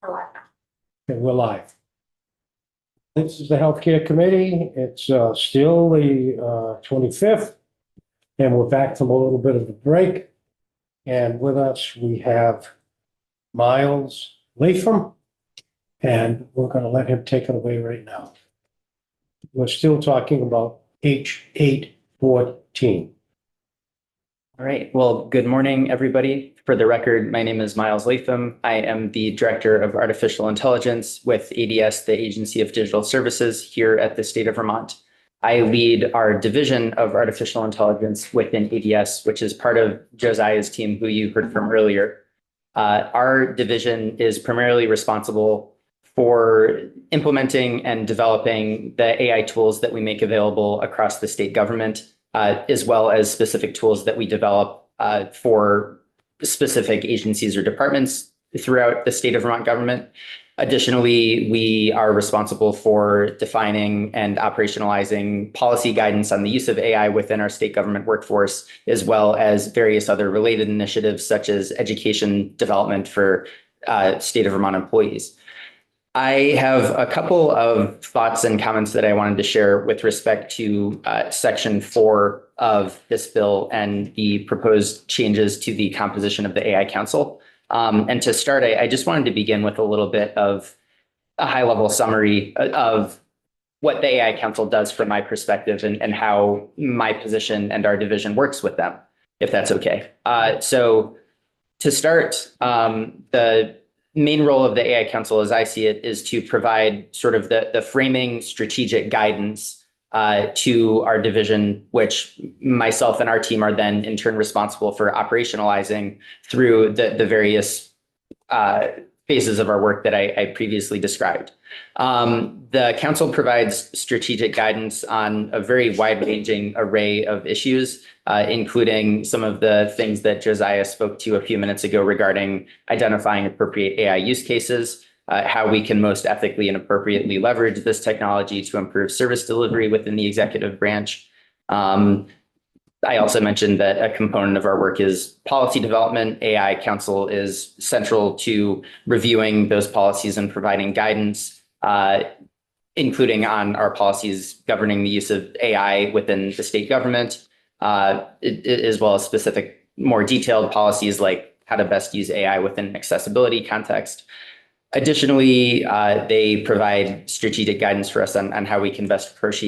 Okay, we're live. This is the Healthcare Committee. It's still the 25th, and we're back from a little bit of a break. And with us, we have Miles Latham, and we're going to let him take it away right now. We're still talking about H814. All right. Well, good morning, everybody. For the record, my name is Miles Latham. I am the Director of Artificial Intelligence with ADS, the Agency of Digital Services here at the state of Vermont. I lead our division of artificial intelligence within ADS, which is part of Josiah's team, who you heard from earlier. Our division is primarily responsible for implementing and developing the AI tools that we make available across the state government, as well as specific tools that we develop for specific agencies or departments throughout the state of Vermont government. Additionally, we are responsible for defining and operationalizing policy guidance on the use of AI within our state government workforce, as well as various other related initiatives such as education development for state of Vermont employees. I have a couple of thoughts and comments that I wanted to share with respect to Section 4 of this bill and the proposed changes to the composition of the AI Council. And to start, I just wanted to begin with a little bit of a high-level summary of what the AI Council does from my perspective and how my position and our division works with them, if that's okay. So to start, the main role of the AI Council, as I see it, is to provide sort of the framing strategic guidance to our division, which myself and our team are then in turn responsible for operationalizing through the various phases of our work that I previously described. The council provides strategic guidance on a very wide-ranging array of issues, including some of the things that Josiah spoke to a few minutes ago regarding identifying appropriate AI use cases, how we can most ethically and appropriately leverage this technology to improve service delivery within the executive branch. I also mentioned that a component of our work is policy development. AI Council is central to reviewing those policies and providing guidance, including on our policies governing the use of AI within the state government, as well as specific, more detailed policies like how to best use AI within an accessibility context. Additionally, they provide strategic guidance for us on how we can best approach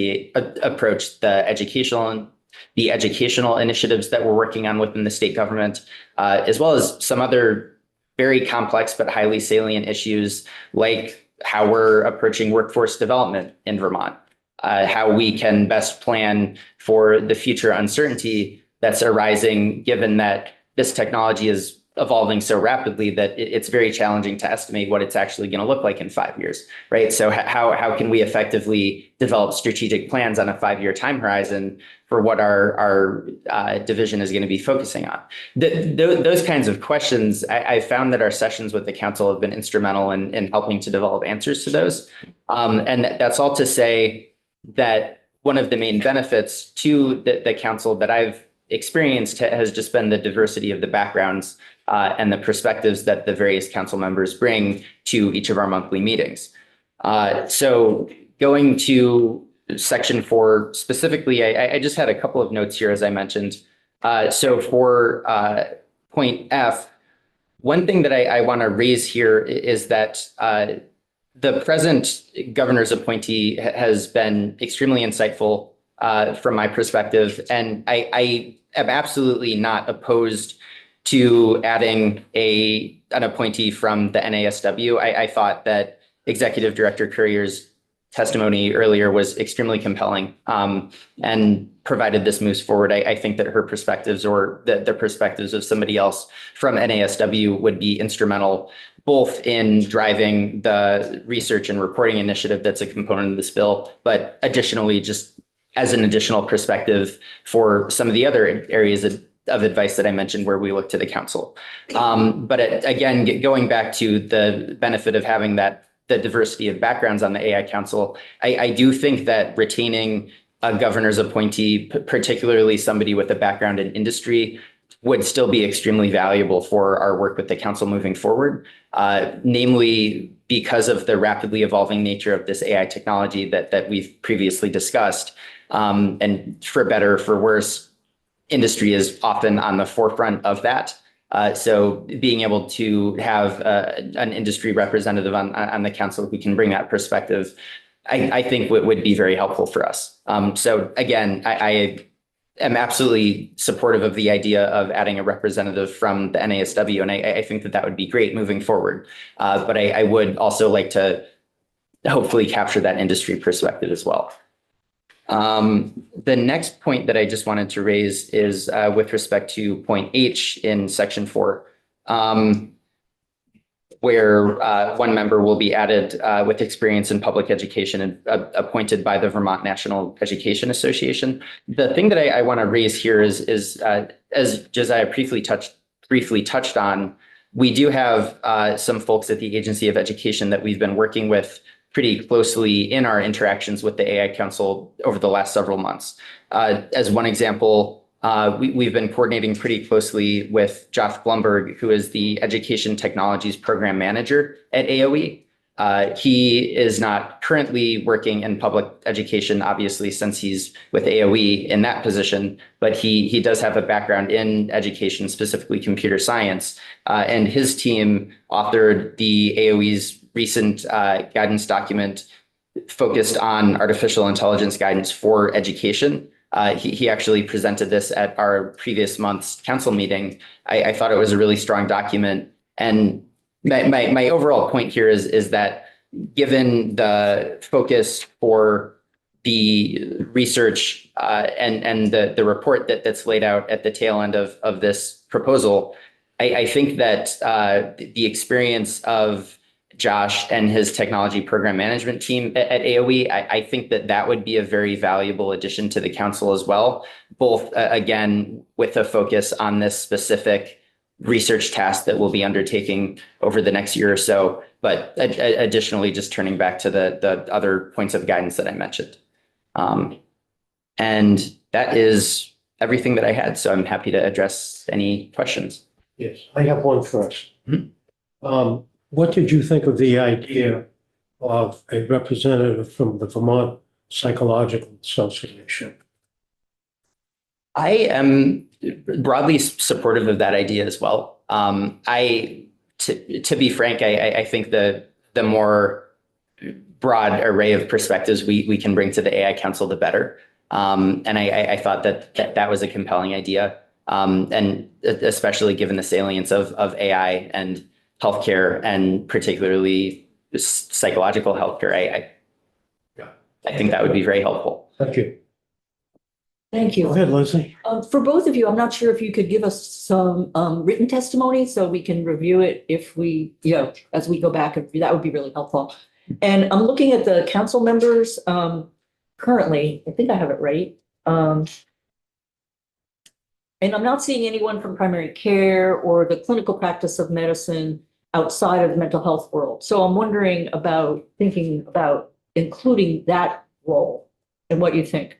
the educational initiatives that we're working on within the state government, as well as some other very complex but highly salient issues like how we're approaching workforce development in Vermont, how we can best plan for the future uncertainty that's arising, given that this technology is evolving so rapidly that it's very challenging to estimate what it's actually going to look like in 5 years, right? So how can we effectively develop strategic plans on a 5-year time horizon for what our division is going to be focusing on? Those kinds of questions, I found that our sessions with the council have been instrumental in helping to develop answers to those. And that's all to say that one of the main benefits to the council that I've experienced has just been the diversity of the backgrounds and the perspectives that the various council members bring to each of our monthly meetings. So going to Section 4 specifically, I just had a couple of notes here, as I mentioned. So for point F, one thing that I want to raise here is that the present governor's appointee has been extremely insightful from my perspective, and I am absolutely not opposed to adding an appointee from the NASW. I thought that Executive Director Courier's testimony earlier was extremely compelling, and provided this moves forward, I think that her perspectives or the perspectives of somebody else from NASW would be instrumental, both in driving the research and reporting initiative that's a component of this bill, but additionally, just as an additional perspective for some of the other areas of advice that I mentioned where we look to the council. But again, going back to the benefit of having the diversity of backgrounds on the AI Council, I do think that retaining a governor's appointee, particularly somebody with a background in industry, would still be extremely valuable for our work with the council moving forward, namely because of the rapidly evolving nature of this AI technology that we've previously discussed. And for better or for worse, industry is often on the forefront of that. So being able to have an industry representative on the council who can bring that perspective, I think would be very helpful for us. So again, I am absolutely supportive of the idea of adding a representative from the NASW, and I think that would be great moving forward. But I would also like to hopefully capture that industry perspective as well. The next point that I just wanted to raise is with respect to point H in section 4, where one member will be added with experience in public education and appointed by the Vermont National Education Association. The thing that I want to raise here is as Josiah briefly touched on, we do have some folks at the Agency of Education that we've been working with pretty closely in our interactions with the AI Council over the last several months. As one example, we've been coordinating pretty closely with Josh Blumberg, who is the Education Technologies Program Manager at AOE. He is not currently working in public education, obviously, since he's with AOE in that position, but he does have a background in education, specifically computer science. And his team authored the AOE's recent guidance document focused on artificial intelligence guidance for education. He actually presented this at our previous month's council meeting. I thought it was a really strong document. And my overall point here is that given the focus for the research and the report that's laid out at the tail end of this proposal, I think that the experience of Josh and his technology program management team at AOE, I think that would be a very valuable addition to the council as well, both again, with a focus on this specific research task that we'll be undertaking over the next year or so, but additionally, just turning back to the other points of guidance that I mentioned. And that is everything that I had. So I'm happy to address any questions. Yes, I have one first. What did you think of the idea of a representative from the Vermont Psychological Association? I am broadly supportive of that idea as well. To be frank, I think the more broad array of perspectives we can bring to the AI Council, the better. And I thought that was a compelling idea, and especially given the salience of AI and healthcare, and particularly psychological healthcare, I think that would be very helpful. Thank you. Thank you. Go ahead, Leslie. For both of you, I'm not sure if you could give us some written testimony so we can review it if we, as we go back, that would be really helpful. And I'm looking at the council members currently, I think I have it right. And I'm not seeing anyone from primary care or the clinical practice of medicine outside of the mental health world. So I'm wondering about thinking about including that role and what you think.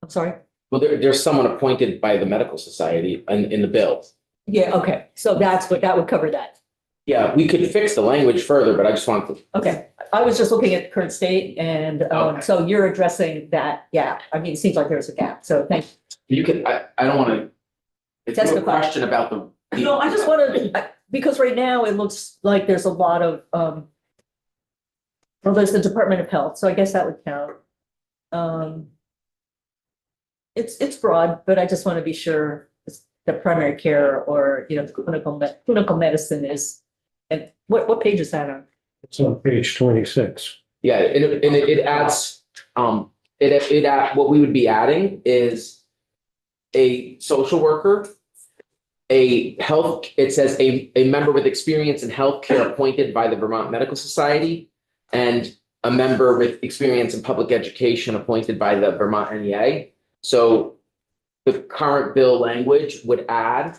I'm sorry? Well, there's someone appointed by the medical society in the bill. Yeah, okay. So that would cover that. Yeah, we could fix the language further, but I just want to. Okay. I was just looking at the current state and Okay. so you're addressing that gap. I mean, it seems like there's a gap. So thank you. You can, I don't want to. It's a Testify. question about the. No, I just want to, because right now it looks like there's a lot of, well, there's the Department of Health, so I guess that would count. It's broad, but I just want to be sure the primary care or, clinical medicine is, and what page is that on? It's on page 26. Yeah, and it adds, what we would be adding is a social worker, it says a member with experience in healthcare appointed by the Vermont Medical Society, and a member with experience in public education appointed by the Vermont NEA. So the current bill language would add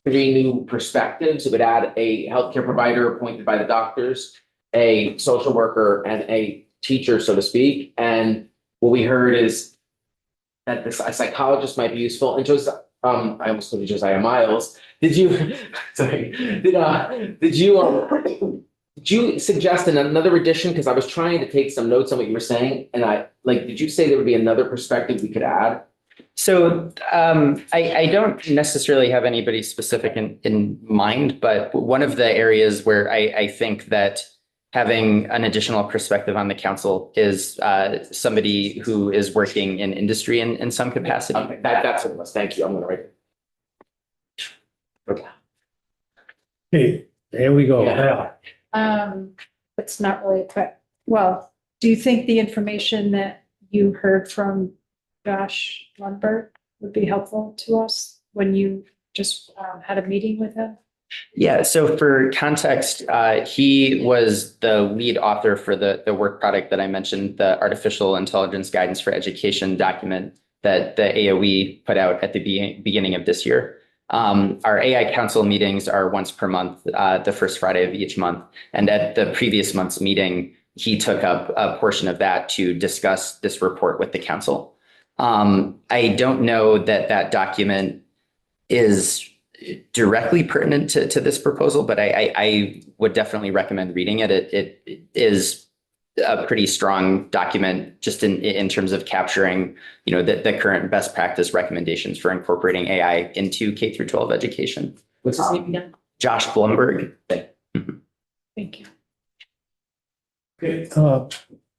3 new perspectives. It would add a healthcare provider appointed by the doctors, a social worker, and a teacher, so to speak. And what we heard is that a psychologist might be useful. And I almost called you Josiah Miles. Did you, sorry, did you suggest another addition? Because I was trying to take some notes on what you were saying, and did you say there would be another perspective we could add? So I don't necessarily have anybody specific in mind, but one of the areas where I think that having an additional perspective on the council is somebody who is working in industry in some capacity. Okay, that's what it was. Thank you. I'm gonna write it. Okay, there we go. Yeah. Now, It's not really, but, well, do you think the information that you heard from Josh Lundberg would be helpful to us when you just had a meeting with him? Yeah, so for context, he was the lead author for the work product that I mentioned, the Artificial Intelligence Guidance for Education document that the AOE put out at the beginning of this year. Our AI council meetings are once per month, the first Friday of each month. And at the previous month's meeting, he took up a portion of that to discuss this report with the council. I don't know that that document is directly pertinent to this proposal, but I would definitely recommend reading it. It is a pretty strong document just in terms of capturing, the current best practice recommendations for incorporating AI into K through 12 education. What's his name again? Josh Blumberg. Thank you. okay,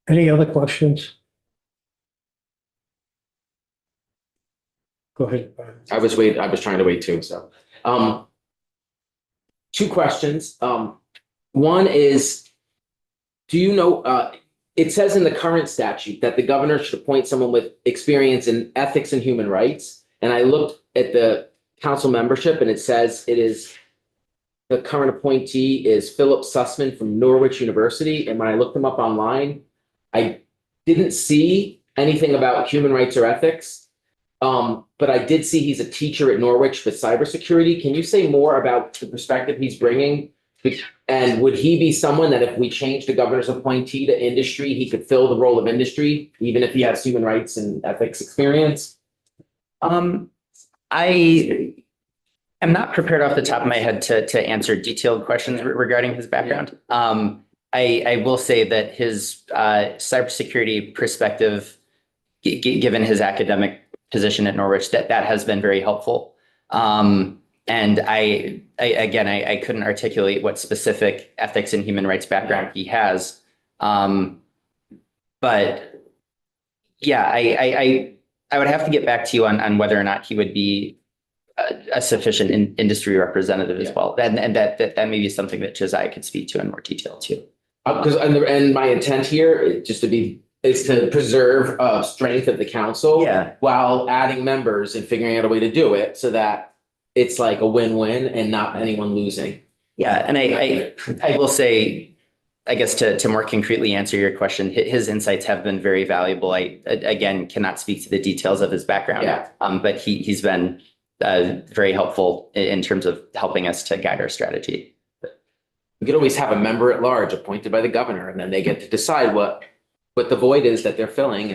any other questions? Go ahead. I was trying to wait too, so. Two questions. One is, do you know, it says in the current statute that the governor should appoint someone with experience in ethics and human rights. And I looked at the council membership and it says the current appointee is Philip Sussman from Norwich University. And when I looked him up online, I didn't see anything about human rights or ethics. But I did see he's a teacher at Norwich with cybersecurity. Can you say more about the perspective he's bringing? And would he be someone that if we change the governor's appointee to industry, he could fill the role of industry, even if he has human rights and ethics experience? I am not prepared off the top of my head to answer detailed questions regarding his background. I will say that his cybersecurity perspective, given his academic position at Norwich, that has been very helpful. And I couldn't articulate what specific ethics and human rights background he has. But yeah, I would have to get back to you on whether or not he would be a sufficient industry representative as well. And that may be something that Josiah could speak to in more detail too. Because and my intent here, just to be, is to preserve strength of the council. Yeah. While adding members and figuring out a way to do it so that it's like a win-win and not anyone losing. Yeah, and I will say, I guess to more concretely answer your question, his insights have been very valuable. I, again, cannot speak to the details of his background. Yeah. But he's been very helpful in terms of helping us to guide our strategy. We could always have a member at large appointed by the governor, and then they get to decide what the void is that they're filling,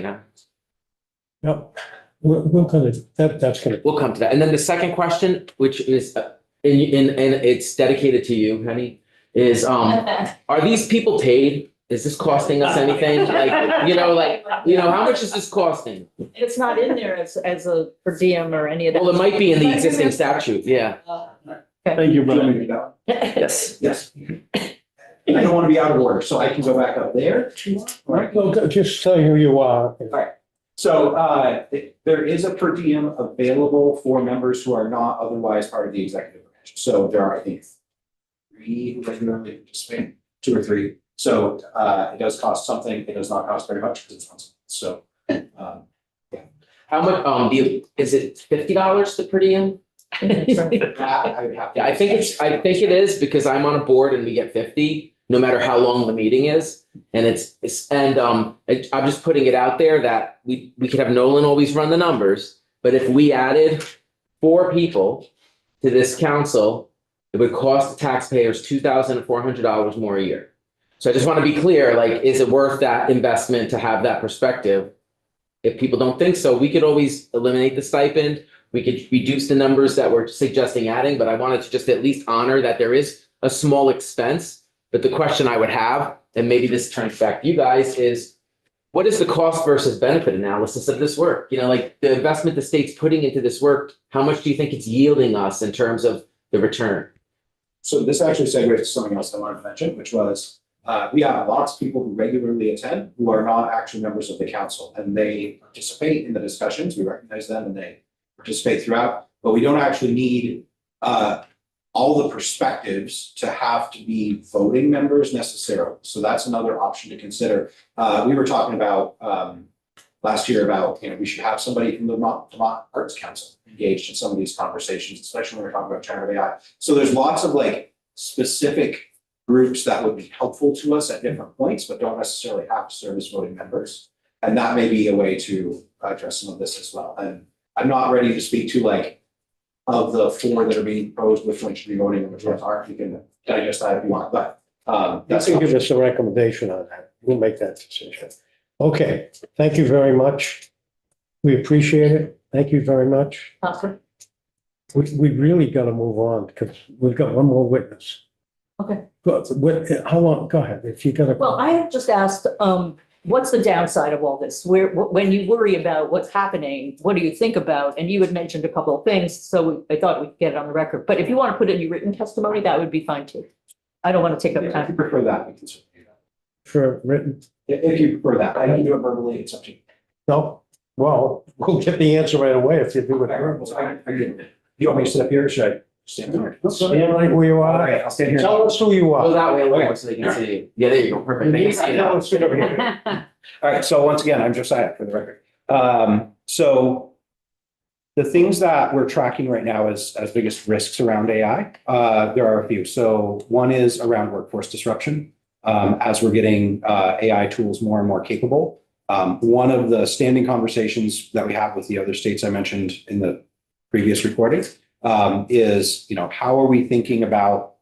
Yep. We'll kind of, that's gonna, We'll come to that. And then the second question, which is, and it's dedicated to you, Henny, is, are these people paid? Is this costing us anything? How much is this costing? It's not in there as a per diem or any of that. Well, it might be in the existing statute, yeah. thank you, Do you want me brother. to go? Yes. Yes. I don't want to be out of order, so I can go back up there. All right, well, just tell you who you are. So there is a per diem available for members who are not otherwise part of the executive branch. So there are, I think, 3 who regularly participate, 2 or 3. So it does cost something. It does not cost very much because it's once a month. So How much, is it $50 the per diem? I would have to- Yeah, I think it is because I'm on a board and we get 50, no matter how long the meeting is. And I'm just putting it out there that we could have Nolan always run the numbers, but if we added 4 people to this council, it would cost the taxpayers $2,400 more a year. So I just want to be clear, is it worth that investment to have that perspective? If people don't think so, we could always eliminate the stipend, we could reduce the numbers that we're suggesting adding, but I wanted to just at least honor that there is a small expense. But the question I would have, and maybe this turns back to you guys, is what is the cost versus benefit analysis of this work? You know, like the investment the state's putting into this work, how much do you think it's yielding us in terms of the return? So this actually segues to something else I wanted to mention, which was, we have lots of people who regularly attend who are not actually members of the council, and they participate in the discussions. We recognize them and they participate throughout, but we don't actually need all the perspectives to have to be voting members necessarily. So that's another option to consider. We were talking about last year about, we should have somebody from the Vermont Arts Council engaged in some of these conversations, especially when we're talking about generative AI. So there's lots of like specific groups that would be helpful to us at different points, but don't necessarily have to serve as voting members. And that may be a way to address some of this as well. And I'm not ready to speak to like, of the 4 that are being proposed, which one should be voting and which ones aren't. You can digest that if you want, but That's gonna give us a recommendation on that. We'll make that decision. Okay, thank you very much. We appreciate it. Thank you very much. Counselor? We really gotta move on because we've got one more witness. Okay. How long? Go ahead. If you gotta. Well, I have just asked, what's the downside of all this? When you worry about what's happening, what do you think about? And you had mentioned a couple of things, so I thought we could get it on the record. But if you want to put it in your written testimony, that would be fine too. I don't want to take up if you time. prefer that, we can certainly do that. For written, If you prefer that, I can do it verbally, it's up to you. no, well, we'll get the answer right away if you do it verbally. Do you want me to sit up here or should I stand there? Stand right where you All are. right, I'll stand here. Tell us who you Go are. that way a little more so they can see you. Yeah, there you go, perfect. They can see you now. Sit over here. All right, so once again, I'm Josiah for the record. So the things that we're tracking right now as biggest risks around AI, there are a few. So one is around workforce disruption. As we're getting AI tools more and more capable. One of the standing conversations that we have with the other states I mentioned in the previous recording is, how are we thinking about,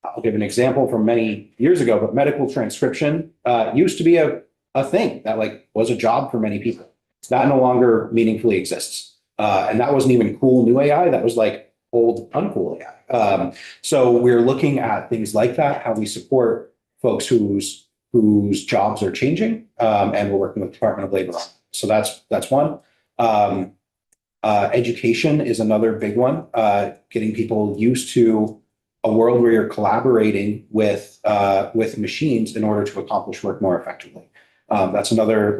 I'll give an example from many years ago, but medical transcription used to be a thing that was a job for many people. That no longer meaningfully exists. And that wasn't even cool new AI. That was like old uncool AI. So we're looking at things like that, how we support folks whose jobs are changing, and we're working with Department of Labor on it. So that's one. Education is another big one. Getting people used to a world where you're collaborating with machines in order to accomplish work more effectively. That's another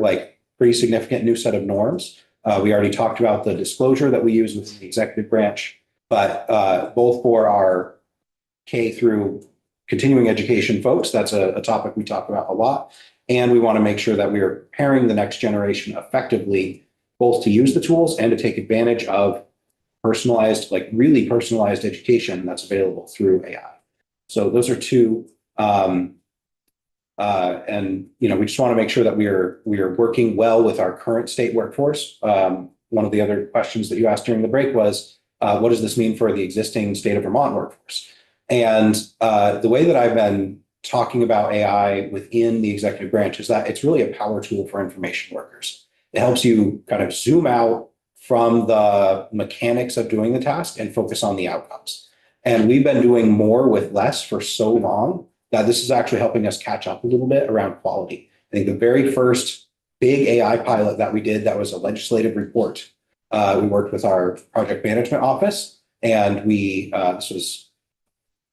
pretty significant new set of norms. We already talked about the disclosure that we use within the executive branch, but both for our K through continuing education folks, that's a topic we talk about a lot. And we want to make sure that we are preparing the next generation effectively, both to use the tools and to take advantage of personalized, really personalized education that's available through AI. So those are two. And we just want to make sure that we are working well with our current state workforce. One of the other questions that you asked during the break was, what does this mean for the existing state of Vermont workforce? And the way that I've been talking about AI within the executive branch is that it's really a power tool for information workers. It helps you kind of zoom out from the mechanics of doing the task and focus on the outcomes. And we've been doing more with less for so long that this is actually helping us catch up a little bit around quality. I think the very first big AI pilot that we did, that was a legislative report. We worked with our project management office, and this was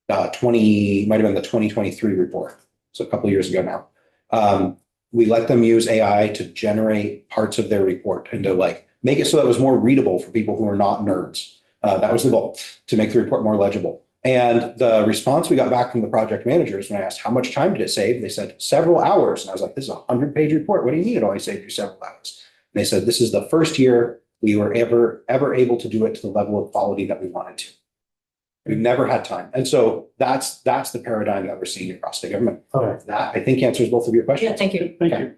might have been the 2023 report. So a couple of years ago now. We let them use AI to generate parts of their report and to make it so that it was more readable for people who are not nerds. That was the goal, to make the report more legible. And the response we got back from the project managers when I asked how much time did it save, they said several hours. And I was like, this is a 100-page report. What do you mean it only saved you several hours? And they said, this is the first year we were ever able to do it to the level of quality that we wanted to. We've never had time. And so that's the paradigm that we're seeing across the government. All right. That, I think, answers both of your questions. Yeah, thank you. Thank you.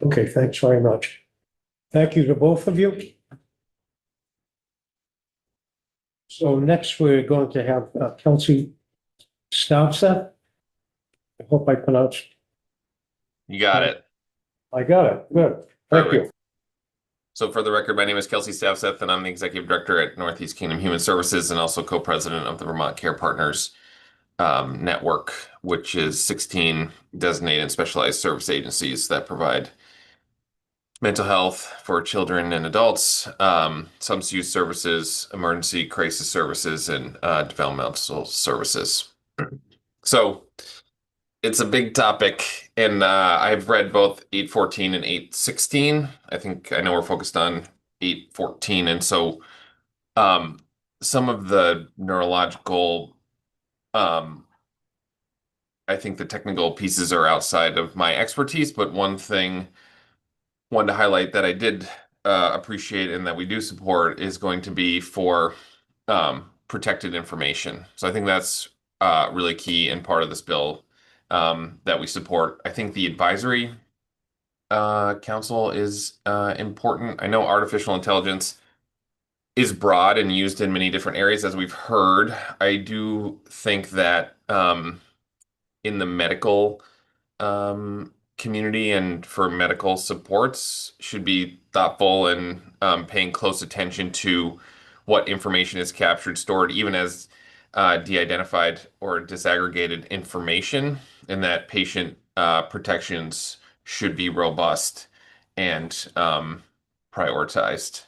Okay, thanks very much. Thank you to both of you. So next, we're going to have Kelsey Stoutza. I hope I pronounced. You got it. I got it. Good. Thank you. Perfect. So for the record, my name is Kelsey Stavseth, and I'm the Executive Director at Northeast Kingdom Human Services and also Co-President of the Vermont Care Partners Network, which is 16 designated and specialized service agencies that provide mental health for children and adults, substance use services, emergency crisis services, and developmental services. So it's a big topic, and I've read both 814 and 816. I know we're focused on 814, and so some of the neurological, I think the technical pieces are outside of my expertise, but one thing wanted to highlight that I did appreciate and that we do support is going to be for protected information. So I think that's really key and part of this bill that we support. I think the advisory council is important. I know artificial intelligence is broad and used in many different areas, as we've heard. I do think that in the medical community and for medical supports should be thoughtful and paying close attention to what information is captured, stored, even as de-identified or disaggregated information, and that patient protections should be robust and prioritized.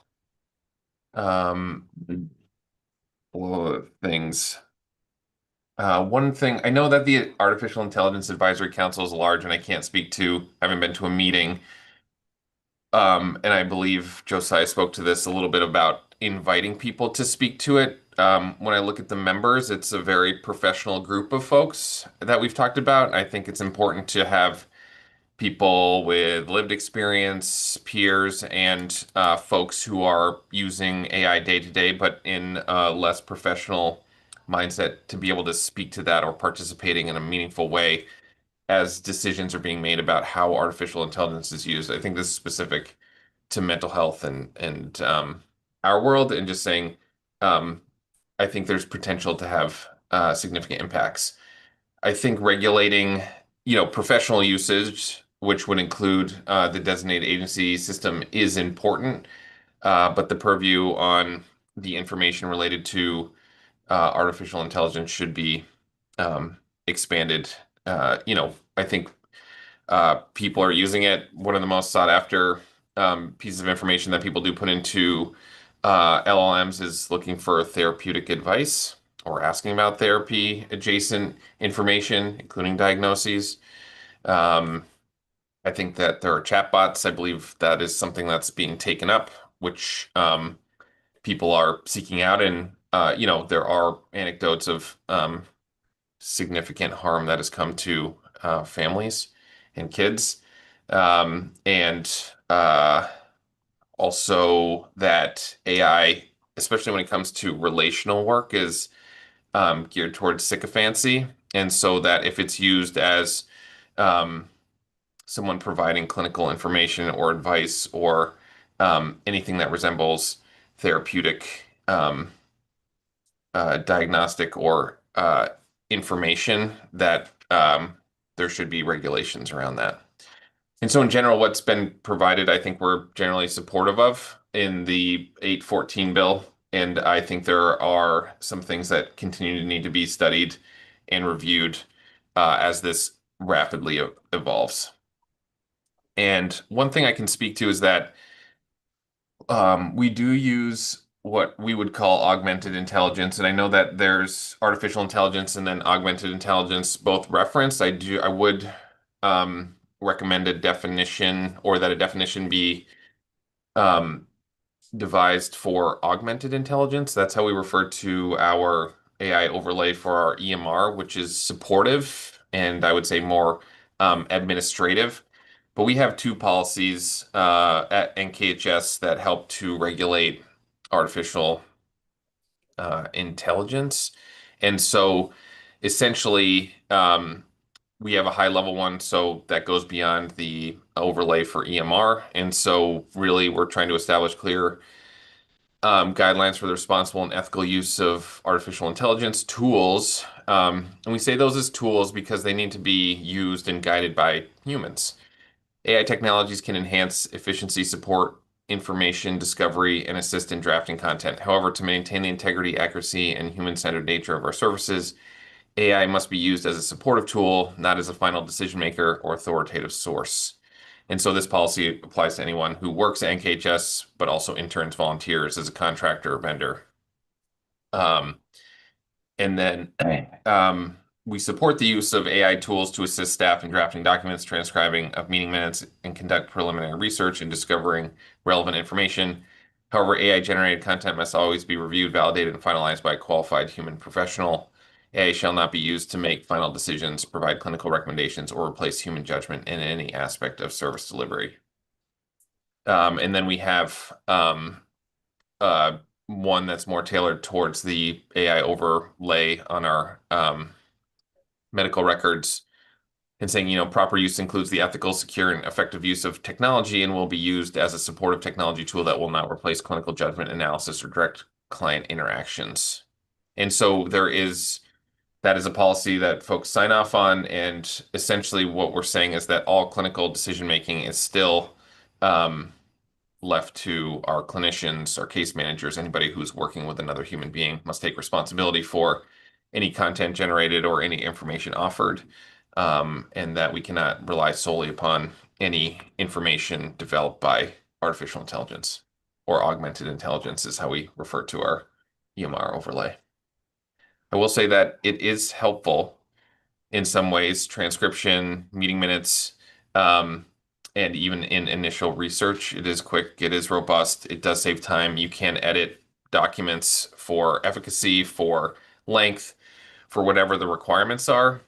Things. One thing, I know that the Artificial Intelligence Advisory Council is large, and I can't speak to, haven't been to a meeting. And I believe Josiah spoke to this a little bit about inviting people to speak to it. When I look at the members, it's a very professional group of folks that we've talked about. I think it's important to have people with lived experience, peers, and folks who are using AI day to day, but in a less professional mindset to be able to speak to that or participating in a meaningful way as decisions are being made about how artificial intelligence is used. I think this is specific to mental health and our world, and just saying I think there's potential to have significant impacts. I think regulating, professional usage, which would include the designated agency system, is important, but the purview on the information related to artificial intelligence should be expanded. I think people are using it. One of the most sought after pieces of information that people do put into LLMs is looking for therapeutic advice or asking about therapy adjacent information, including diagnoses. I think that there are chatbots. I believe that is something that's being taken up, which people are seeking out. And, there are anecdotes of significant harm that has come to families and kids. And also that AI, especially when it comes to relational work, is geared towards sycophancy. And so that if it's used as someone providing clinical information or advice or anything that resembles therapeutic diagnostic or information, that there should be regulations around that. And so in general, what's been provided, I think we're generally supportive of in the 814 bill. And I think there are some things that continue to need to be studied and reviewed as this rapidly evolves. And one thing I can speak to is that we do use what we would call augmented intelligence. And I know that there's artificial intelligence and then augmented intelligence both referenced. I would recommend a definition, or that a definition be devised for augmented intelligence. That's how we refer to our AI overlay for our EMR, which is supportive and I would say more administrative. But we have two policies at NKHS that help to regulate artificial intelligence. And so essentially, we have a high level one, so that goes beyond the overlay for EMR. And so really we're trying to establish clear guidelines for the responsible and ethical use of artificial intelligence tools. And we say those as tools because they need to be used and guided by humans. AI technologies can enhance efficiency, support information discovery and assist in drafting content. However, to maintain the integrity, accuracy, and human-centered nature of our services, AI must be used as a supportive tool, not as a final decision maker or authoritative source. And so this policy applies to anyone who works at NKHS, but also interns, volunteers as a contractor or vendor. And then we support the use of AI tools to assist staff in drafting documents, transcribing of meeting minutes, and conduct preliminary research and discovering relevant information. However, AI-generated content must always be reviewed, validated, and finalized by a qualified human professional. AI shall not be used to make final decisions, provide clinical recommendations, or replace human judgment in any aspect of service delivery. And then we have one that's more tailored towards the AI overlay on our medical records, and saying, you know, proper use includes the ethical, secure, and effective use of technology and will be used as a supportive technology tool that will not replace clinical judgment, analysis, or direct client interactions. And so that is a policy that folks sign off on, and essentially what we're saying is that all clinical decision-making is still left to our clinicians, our case managers, anybody who's working with another human being must take responsibility for any content generated or any information offered, and that we cannot rely solely upon any information developed by artificial intelligence, or augmented intelligence is how we refer to our EMR overlay. I will say that it is helpful in some ways, transcription, meeting minutes, and even in initial research. It is quick, it is robust, it does save time. You can edit documents for efficacy, for length, for whatever the requirements are.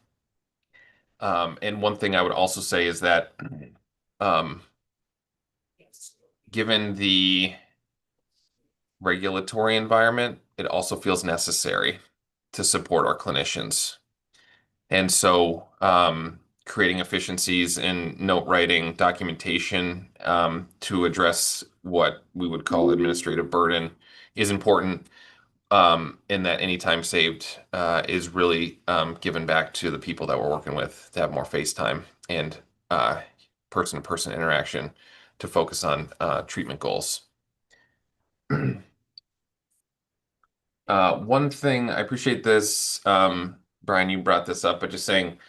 And one thing I would also say is that given the regulatory environment, it also feels necessary to support our clinicians. And so creating efficiencies in note writing, documentation to address what we would call administrative burden is important, in that any time saved is really given back to the people that we're working with to have more face time and person-to-person interaction to focus on treatment goals. One thing, I appreciate this, Brian, you brought this up, but just saying,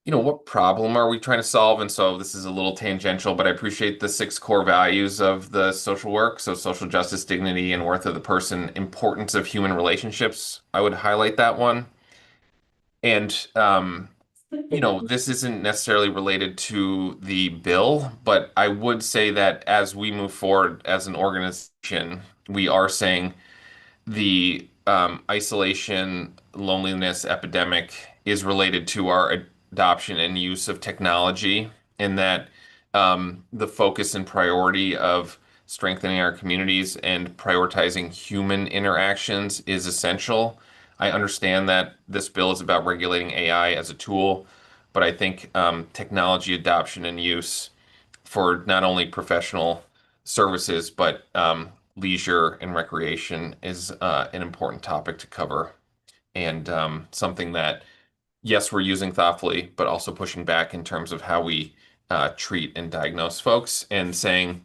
you know, what problem are we trying to solve? And so this is a little tangential, but I appreciate the 6 core values of the social work. So social justice, dignity, and worth of the person, importance of human relationships. I would highlight that one. And, you know, this isn't necessarily related to the bill, but I would say that as we move forward as an organization, we are saying the isolation, loneliness epidemic is related to our adoption and use of technology, and that the focus and priority of strengthening our communities and prioritizing human interactions is essential. I understand that this bill is about regulating AI as a tool, but I think technology adoption and use for not only professional services, but leisure and recreation is an important topic to cover, and something that, yes, we're using thoughtfully, but also pushing back in terms of how we treat and diagnose folks, and saying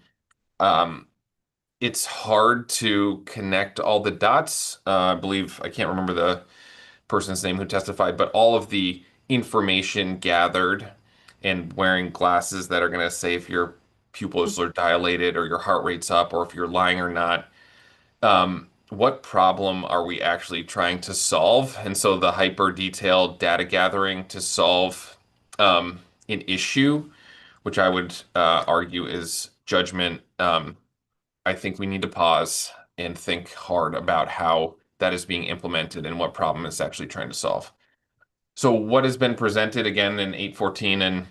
it's hard to connect all the dots. I believe, I can't remember the person's name who testified, but all of the information gathered and wearing glasses that are going to say if your pupils are dilated or your heart rate's up or if you're lying or not. What problem are we actually trying to solve? And so the hyper detailed data gathering to solve an issue, which I would argue is judgment. I think we need to pause and think hard about how that is being implemented and what problem it's actually trying to solve. So what has been presented again in 814, and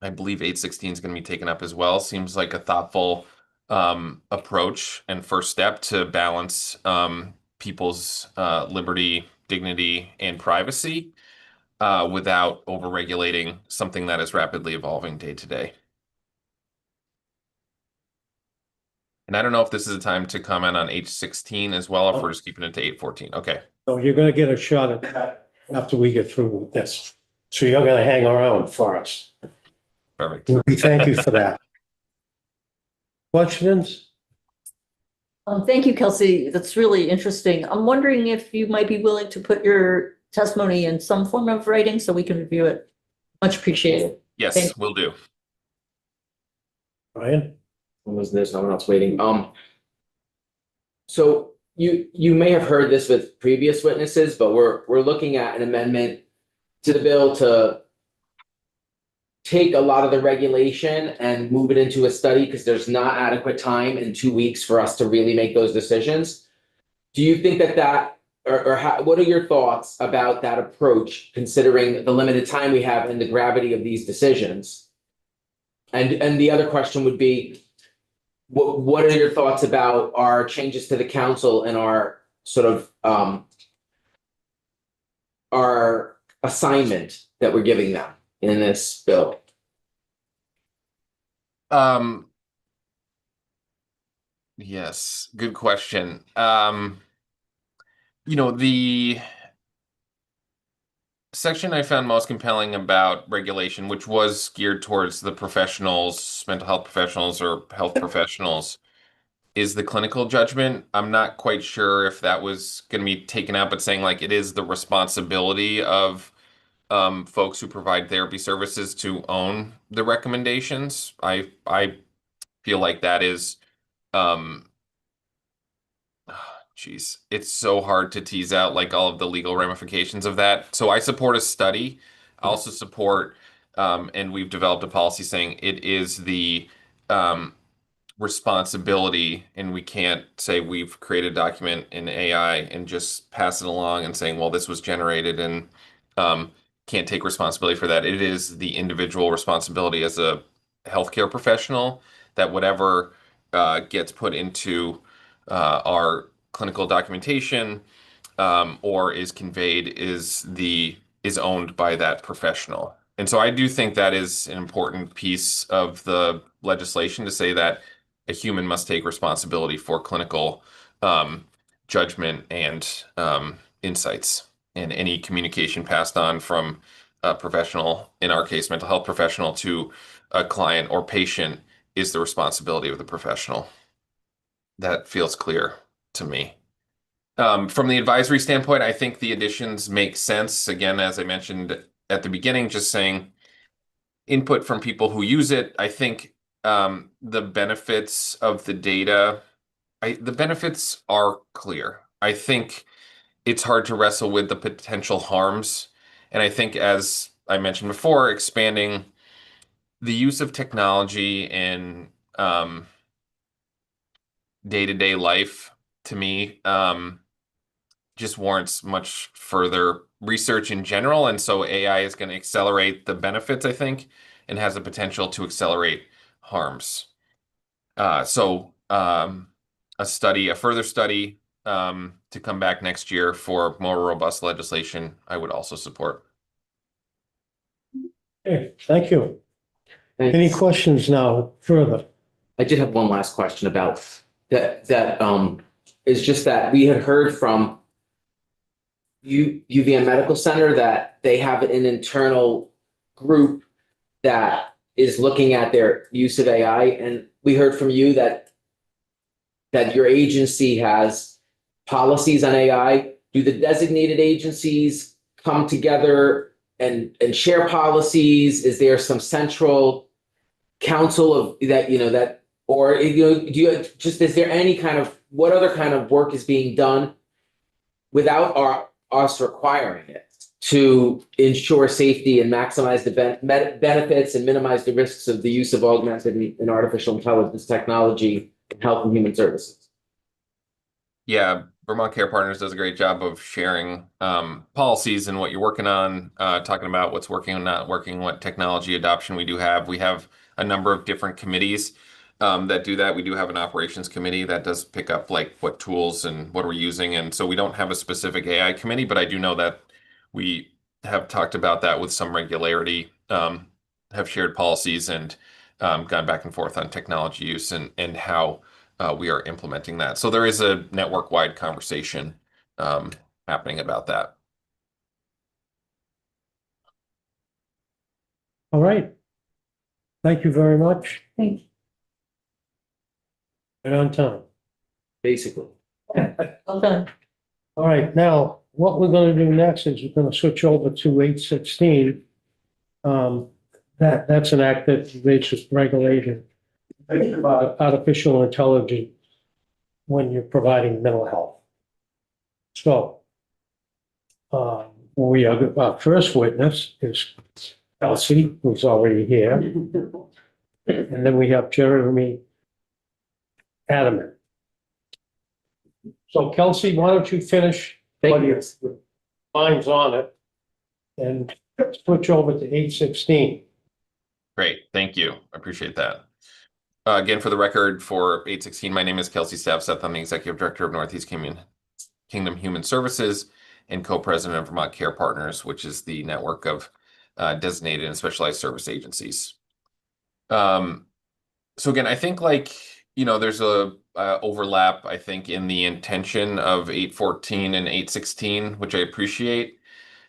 I believe 816 is going to be taken up as well, seems like a thoughtful approach and first step to balance people's liberty, dignity, and privacy without overregulating something that is rapidly evolving day to day. And I don't know if this is a time to comment on H16 as well, if we're just keeping it to 814. Okay. So you're gonna get a shot at that after we get through with this. So you're gonna hang around for us. Perfect. We thank you for that. Questions? Thank you, Kelsey. That's really interesting. I'm wondering if you might be willing to put your testimony in some form of writing so we can review it. Much appreciated. Yes, Thank- will do. Ryan? There's no one else waiting. So you may have heard this with previous witnesses, but we're looking at an amendment to the bill to take a lot of the regulation and move it into a study because there's not adequate time in 2 weeks for us to really make those decisions. Do you think that or how, what are your thoughts about that approach, considering the limited time we have and the gravity of these decisions? And the other question would be, what are your thoughts about our changes to the council and our sort of our assignment that we're giving them in this bill? Yes, good question. The section I found most compelling about regulation, which was geared towards the professionals, mental health professionals or health professionals, is the clinical judgment. I'm not quite sure if that was going to be taken out, but saying like it is the responsibility of folks who provide therapy services to own the recommendations. I feel like that is geez, it's so hard to tease out like all of the legal ramifications of that. So I support a study. I also support, and we've developed a policy saying it is the responsibility, and we can't say we've created a document in AI and just pass it along and saying, well, this was generated and can't take responsibility for that. It is the individual responsibility as a healthcare professional that whatever gets put into our clinical documentation or is conveyed is owned by that professional. And so I do think that is an important piece of the legislation to say that a human must take responsibility for clinical judgment and insights, and any communication passed on from a professional, in our case, mental health professional, to a client or patient is the responsibility of the professional. That feels clear to me. From the advisory standpoint, I think the additions make sense. Again, as I mentioned at the beginning, just saying input from people who use it. I think the benefits of the data, the benefits are clear. I think it's hard to wrestle with the potential harms. And I think, as I mentioned before, expanding the use of technology in day-to-day life, to me, just warrants much further research in general. And so AI is going to accelerate the benefits, I think, and has the potential to accelerate harms. A further study to come back next year for more robust legislation, I would also support. Okay, thank you. Thanks. Any questions now further? I did have one last question about that is just that we had heard from UVM Medical Center that they have an internal group that is looking at their use of AI. And we heard from you that your agency has policies on AI. Do the designated agencies come together and share policies? Is there some central council of that, or is there any kind of, what other kind of work is being done without us requiring it to ensure safety and maximize the benefits and minimize the risks of the use of augmented and artificial intelligence technology in health and human services? Yeah, Vermont Care Partners does a great job of sharing policies and what you're working on, talking about what's working and not working, what technology adoption we do have. We have a number of different committees that do that. We do have an operations committee that does pick up like what tools and what we're using. And so we don't have a specific AI committee, but I do know that we have talked about that with some regularity, have shared policies and gone back and forth on technology use and how we are implementing that. So there is a network-wide conversation happening about that. All right. Thank you very much. Thank you. Right on time. basically. Well done. All right, now, what we're gonna do next is we're gonna switch over to 816. That's an act that basically regulated about artificial intelligence when you're providing mental health. So, our first witness is Kelsey, who's already here, and then we have Jeremy Adaman. So Kelsey, why don't you finish what your mine's on it and switch over to 816. Great, thank you. I appreciate that. Again, for the record, for 816, my name is Kelsey Stavseth. I'm the Executive Director of Northeast Kingdom Human Services and Co-President of Vermont Care Partners, which is the network of designated and specialized service agencies. So again, I think there's a overlap, I think, in the intention of 814 and 816, which I appreciate.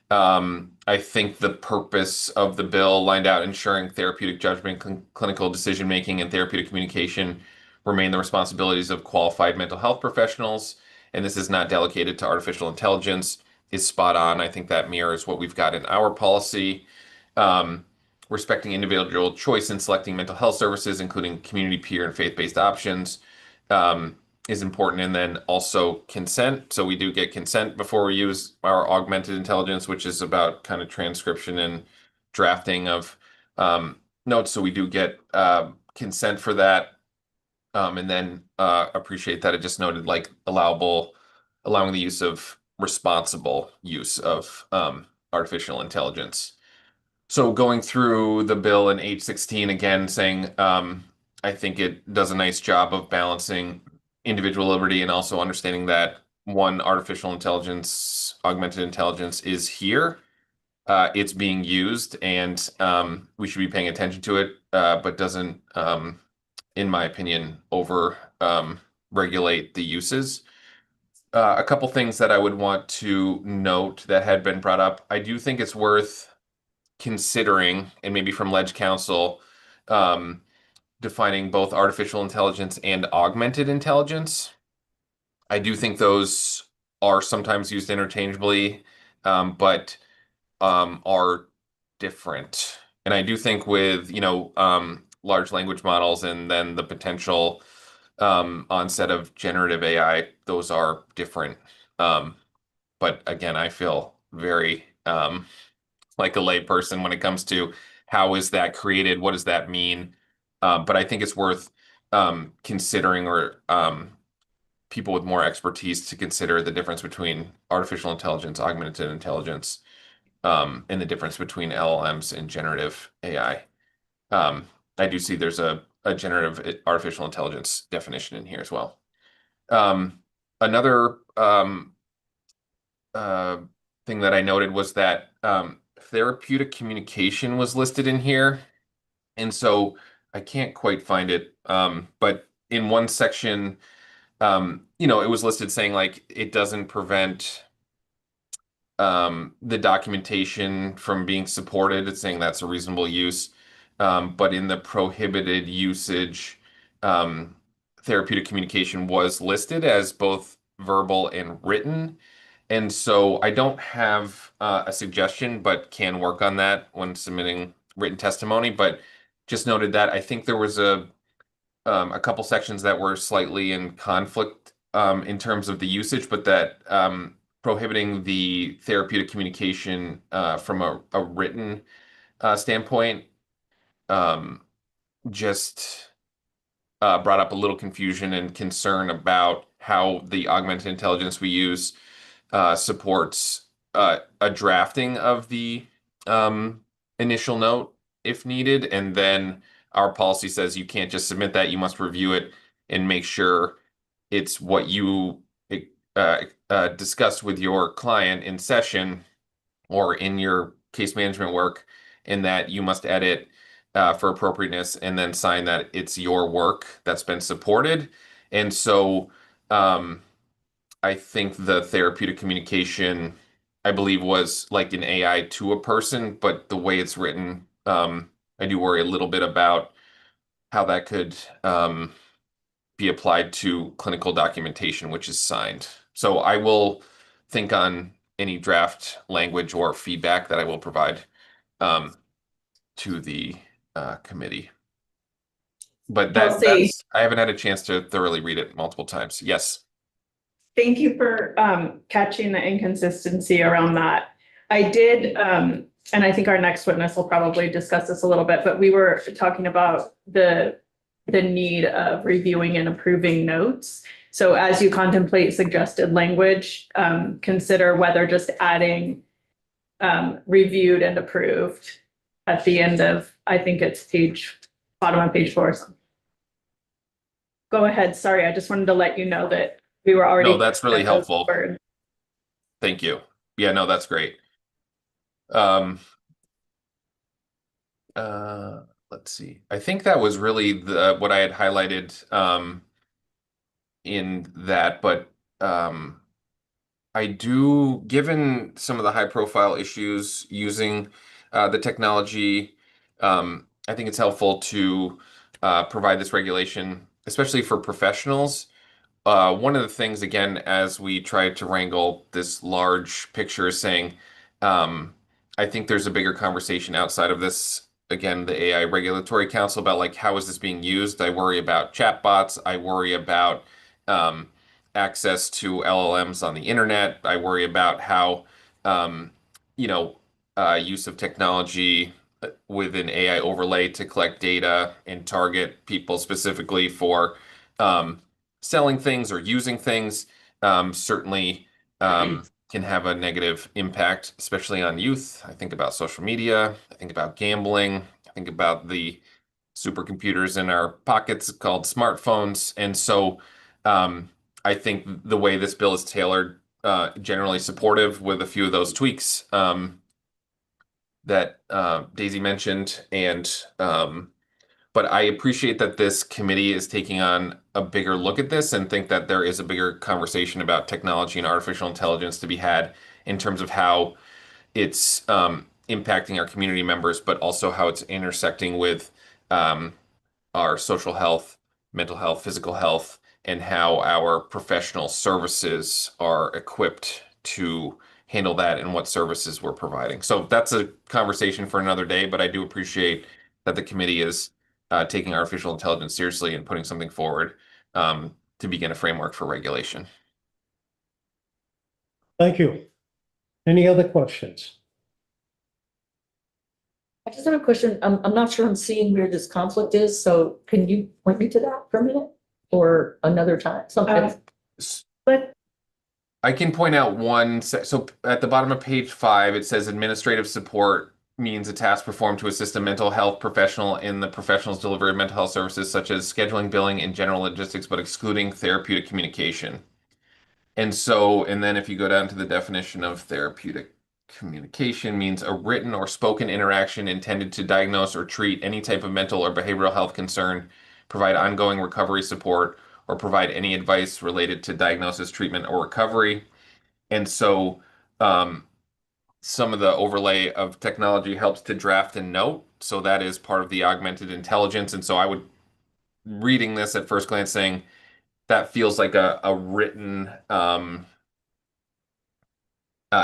I think the purpose of the bill lined out ensuring therapeutic judgment, clinical decision-making, and therapeutic communication remain the responsibilities of qualified mental health professionals, and this is not delegated to artificial intelligence, is spot on. I think that mirrors what we've got in our policy. Respecting individual choice in selecting mental health services, including community, peer, and faith-based options, is important. And then also consent. So we do get consent before we use our augmented intelligence, which is about kind of transcription and drafting of notes. So we do get consent for that. And then appreciate that it just noted allowing the use of responsible use of artificial intelligence. So going through the bill in 816 again, saying I think it does a nice job of balancing individual liberty and also understanding that artificial intelligence, augmented intelligence is here. It's being used and we should be paying attention to it, but doesn't, in my opinion, over regulate the uses. A couple things that I would want to note that had been brought up. I do think it's worth considering, and maybe from Ledge Council, defining both artificial intelligence and augmented intelligence. I do think those are sometimes used interchangeably, but are different. And I do think with, large language models and then the potential onset of generative AI, those are different. But again, I feel very like a layperson when it comes to how is that created, what does that mean? But I think it's worth considering, or people with more expertise to consider the difference between artificial intelligence, augmented intelligence, and the difference between LLMs and generative AI. I do see there's a generative artificial intelligence definition in here as well. Another thing that I noted was that therapeutic communication was listed in here. And so I can't quite find it. But in one section, it was listed saying it doesn't prevent the documentation from being supported. It's saying that's a reasonable use. But in the prohibited usage, therapeutic communication was listed as both verbal and written. And so I don't have a suggestion, but can work on that when submitting written testimony. But just noted that I think there was a couple sections that were slightly in conflict in terms of the usage, but that prohibiting the therapeutic communication from a written standpoint just brought up a little confusion and concern about how the augmented intelligence we use supports a drafting of the initial note if needed, and then our policy says you can't just submit that, you must review it and make sure it's what you discussed with your client in session or in your case management work, and that you must edit for appropriateness and then sign that it's your work that's been supported. And so I think the therapeutic communication, I believe, was like an AI to a person, but the way it's written, I do worry a little bit about how that could be applied to clinical documentation, which is signed. So I will think on any draft language or feedback that I will provide to the committee. But I'll say- that's, I haven't had a chance to thoroughly read it multiple times. Yes. Thank you for catching the inconsistency around that. I did, and I think our next witness will probably discuss this a little bit, but we were talking about the need of reviewing and approving notes. So as you contemplate suggested language, consider whether just adding reviewed and approved at the end of, I think it's bottom of page 4 or something. Go ahead. Sorry, I just wanted to let you know that we were already. No, that's really at those helpful. words. Thank you. Yeah, no, that's great. Let's see. I think that was really what I had highlighted in that, but I do, given some of the high profile issues using the technology, I think it's helpful to provide this regulation, especially for professionals. One of the things, again, as we try to wrangle this large picture, is saying, I think there's a bigger conversation outside of this. Again, the AI Regulatory Council about like, how is this being used? I worry about chatbots. I worry about access to LLMs on the internet. I worry about how, use of technology with an AI overlay to collect data and target people specifically for selling things or using things, certainly can have a negative impact, especially on youth. I think about social media. I think about gambling. I think about the supercomputers in our pockets called smartphones. And so I think the way this bill is tailored, generally supportive with a few of those tweaks that Daisy mentioned. And but I appreciate that this committee is taking on a bigger look at this and think that there is a bigger conversation about technology and artificial intelligence to be had in terms of how it's impacting our community members, but also how it's intersecting with our social health, mental health, physical health, and how our professional services are equipped to handle that and what services we're providing. So that's a conversation for another day, but I do appreciate that the committee is taking artificial intelligence seriously and putting something forward to begin a framework for regulation. Thank you. Any other questions? I just have a question. I'm not sure I'm seeing where this conflict is, so can you point me to that for a minute? Or another time, something? But I can point out one, so at the bottom of page 5, it says administrative support means a task performed to assist a mental health professional in the professional's delivery of mental health services, such as scheduling, billing, and general logistics, but excluding therapeutic communication. And so, and then if you go down to the definition of therapeutic communication, means a written or spoken interaction intended to diagnose or treat any type of mental or behavioral health concern, provide ongoing recovery support, or provide any advice related to diagnosis, treatment, or recovery. And so some of the overlay of technology helps to draft and note. So that is part of the augmented intelligence. And so I would, reading this at first glance, saying that feels like a written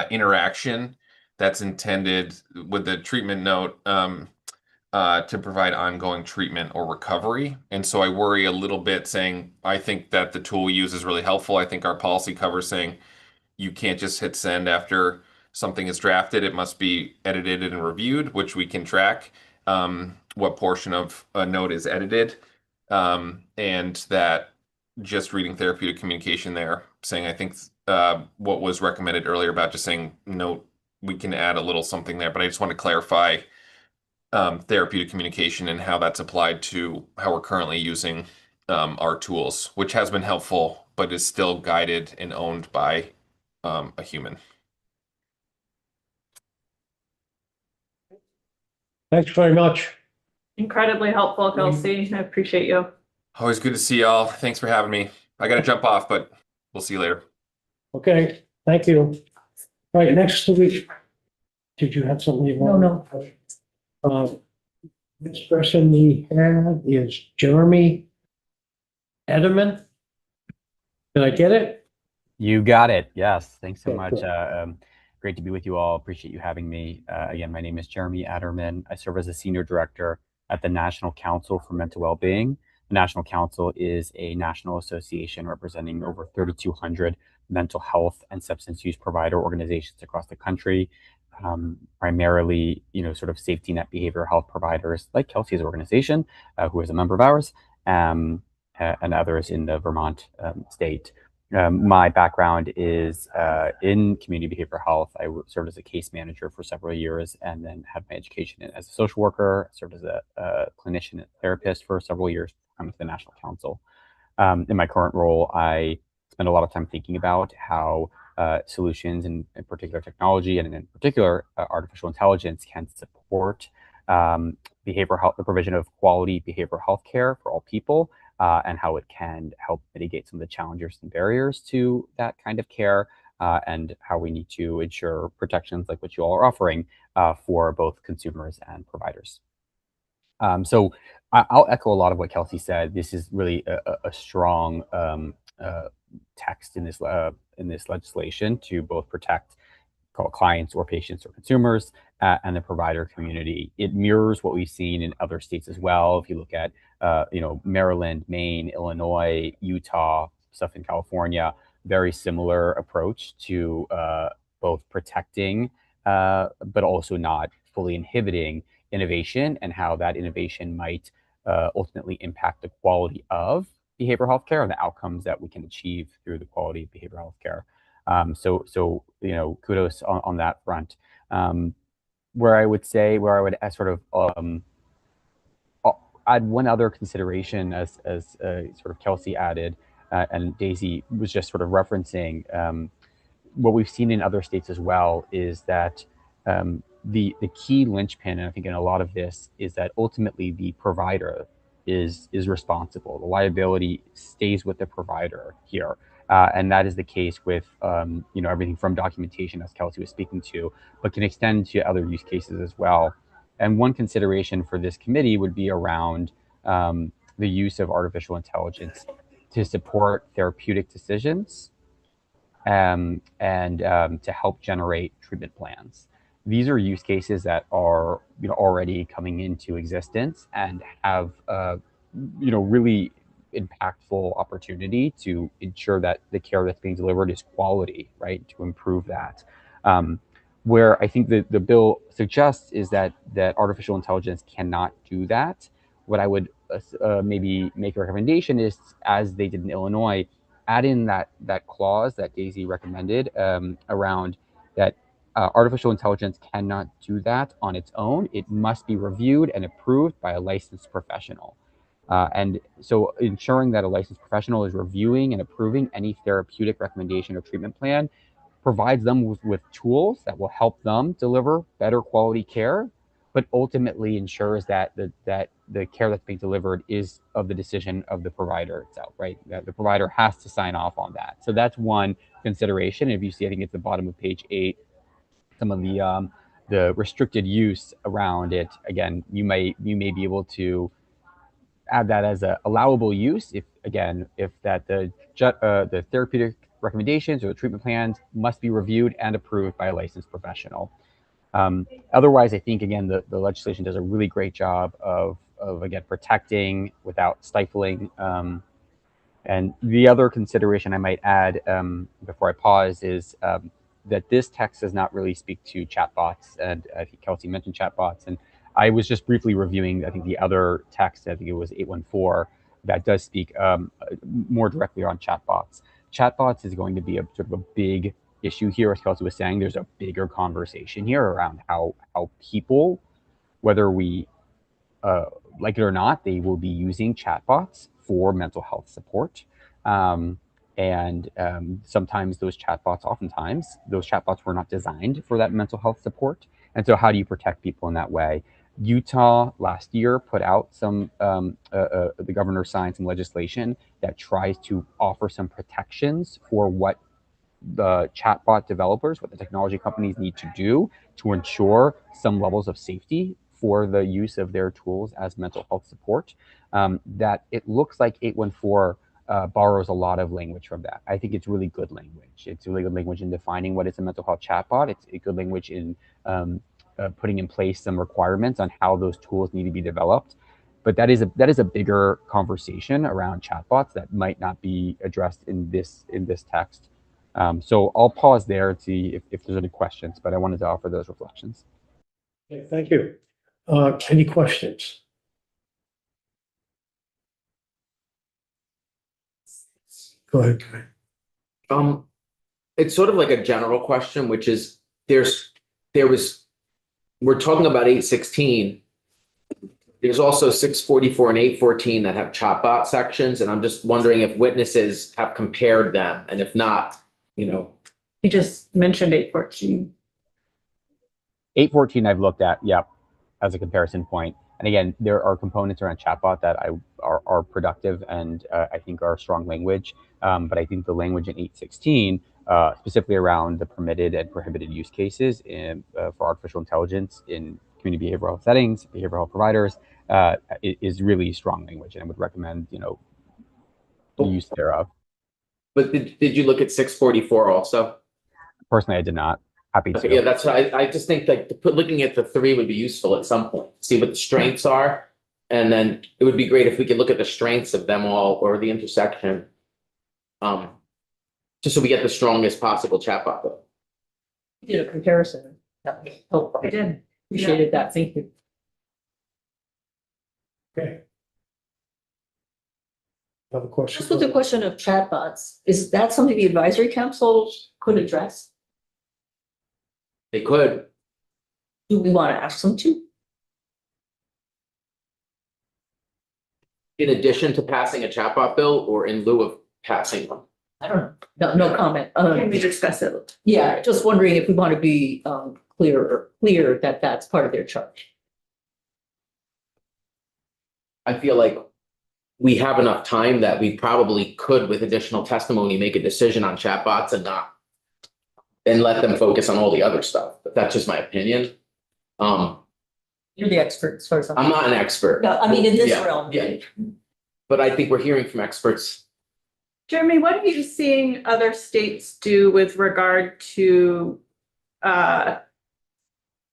interaction that's intended with the treatment note to provide ongoing treatment or recovery. And so I worry a little bit saying, I think that the tool we use is really helpful. I think our policy covers saying you can't just hit send after something is drafted. It must be edited and reviewed, which we can track what portion of a note is edited. And that just reading therapeutic communication there, saying, I think what was recommended earlier about just saying note, we can add a little something there, but I just want to clarify therapeutic communication and how that's applied to how we're currently using our tools, which has been helpful, but is still guided and owned by a human. Thanks very much. incredibly helpful, Kelsey. I appreciate you. Always good to see y'all. Thanks for having me. I got to jump off, but we'll see you later. Okay, thank you. Right, next week. Did you have something you want? No. This person we have is Jeremy Ederman. Did I get it? You got it. Yes. Thanks so Okay, much. cool. Great to be with you all. Appreciate you having me. Again, my name is Jeremy Adderman. I serve as a senior director at the National Council for Mental Wellbeing. The National Council is a national association representing over 3,200 mental health and substance use provider organizations across the country. Primarily, sort of safety net behavioral health providers like Kelsey's organization, who is a member of ours, and others in the Vermont state. My background is in community behavioral health. I served as a case manager for several years and then had my education as a social worker, served as a clinician and therapist for several years with the National Council. In my current role, I spend a lot of time thinking about how solutions, in particular technology and in particular artificial intelligence, can support behavioral health, the provision of quality behavioral health care for all people, and how it can help mitigate some of the challenges and barriers to that kind of care, and how we need to ensure protections like what you all are offering for both consumers and providers. So I'll echo a lot of what Kelsey said. This is really a strong text in this legislation to both protect clients or patients or consumers and the provider community. It mirrors what we've seen in other states as well. If you look at Maryland, Maine, Illinois, Utah, stuff in California, very similar approach to both protecting but also not fully inhibiting innovation, and how that innovation might ultimately impact the quality of behavioral health care and the outcomes that we can achieve through the quality of behavioral health care. So kudos on that front. Where I would sort of add one other consideration, as sort of Kelsey added, and Daisy was just sort of referencing, what we've seen in other states as well is that the key linchpin, and I think in a lot of this, is that ultimately the provider is responsible. The liability stays with the provider here. And that is the case with everything from documentation, as Kelsey was speaking to, but can extend to other use cases as well. And one consideration for this committee would be around the use of artificial intelligence to support therapeutic decisions and to help generate treatment plans. These are use cases that are already coming into existence and have really impactful opportunity to ensure that the care that's being delivered is quality, right? To improve that. Where I think the bill suggests is that artificial intelligence cannot do that. What I would maybe make a recommendation is, as they did in Illinois, add in that clause that Daisy recommended around that artificial intelligence cannot do that on its own. It must be reviewed and approved by a licensed professional. And so ensuring that a licensed professional is reviewing and approving any therapeutic recommendation or treatment plan provides them with tools that will help them deliver better quality care, but ultimately ensures that the care that's being delivered is of the decision of the provider itself, right? That the provider has to sign off on that. So that's one consideration. If you see, I think it's the bottom of page 8, some of the restricted use around it. Again, you may be able to add that as a allowable use if the therapeutic recommendations or the treatment plans must be reviewed and approved by a licensed professional. Otherwise, I think, again, the legislation does a really great job of again, protecting without stifling. And the other consideration I might add before I pause is that this text does not really speak to chatbots. And I think Kelsey mentioned chatbots. And I was just briefly reviewing, I think, the other text, I think it was 814, that does speak more directly on chatbots. Chatbots is going to be a sort of a big issue here, as Kelsey was saying. There's a bigger conversation here around how people, whether we like it or not, they will be using chatbots for mental health support. Sometimes oftentimes those chatbots were not designed for that mental health support. And so how do you protect people in that way? Utah last year put out the governor signed some legislation that tries to offer some protections for what the chatbot developers, what the technology companies need to do to ensure some levels of safety for the use of their tools as mental health support. That it looks like 814 borrows a lot of language from that. I think it's really good language. It's really good language in defining what is a mental health chatbot. It's a good language in putting in place some requirements on how those tools need to be developed. But that is a bigger conversation around chatbots that might not be addressed in this text. So I'll pause there and see if there's any questions, but I wanted to offer those reflections. Okay, thank you. Any questions? Go ahead. It's sort of like a general question, which is we're talking about 816. There's also 644 and 814 that have chatbot sections, and I'm just wondering if witnesses have compared them, and if not, You just mentioned 814. 814 I've looked at, yep, as a comparison point. And again, there are components around chatbot that are productive and I think are strong language. But I think the language in 816, specifically around the permitted and prohibited use cases for artificial intelligence in community behavioral health settings, behavioral health providers, is really strong language, and I would recommend, the use thereof. but did you look at 644 also? Personally, I did not. Happy to. Okay, yeah, that's what I just think like looking at the three would be useful at some point, see what the strengths are. And then it would be great if we could look at the strengths of them all or the intersection. Just so we get the strongest possible chatbot though. You did a comparison. That was helpful. I did. Appreciated that. Thank you. Okay. Another question? Just with the question of chatbots, is that something the advisory council could address? They could. Do we want to ask them to? In addition to passing a chatbot bill or in lieu of passing one? I don't know. No comment. Can we discuss it? Yeah, just wondering if we want to be clear that that's part of their charge. I feel like we have enough time that we probably could, with additional testimony, make a decision on chatbots and let them focus on all the other stuff. But that's just my opinion. You're the expert as far as I'm not an expert. No, I mean, in this Yeah, realm. yeah. But I think we're hearing from experts. Jeremy, what are you seeing other states do with regard to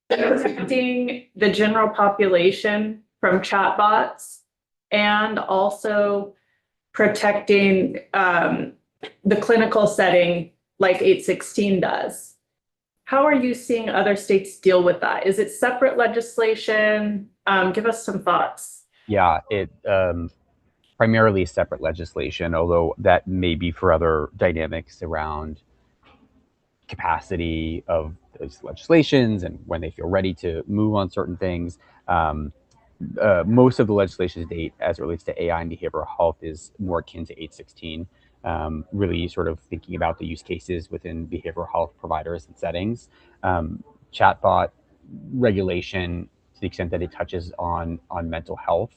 protecting the general population from chatbots and also protecting the clinical setting like 816 does? How are you seeing other states deal with that? Is it separate legislation? Give us some thoughts. Yeah, it primarily separate legislation, although that may be for other dynamics around capacity of those legislations and when they feel ready to move on certain things. Most of the legislation to date, as it relates to AI and behavioral health, is more akin to 816. Really sort of thinking about the use cases within behavioral health providers and settings. Chatbot regulation, to the extent that it touches on mental health,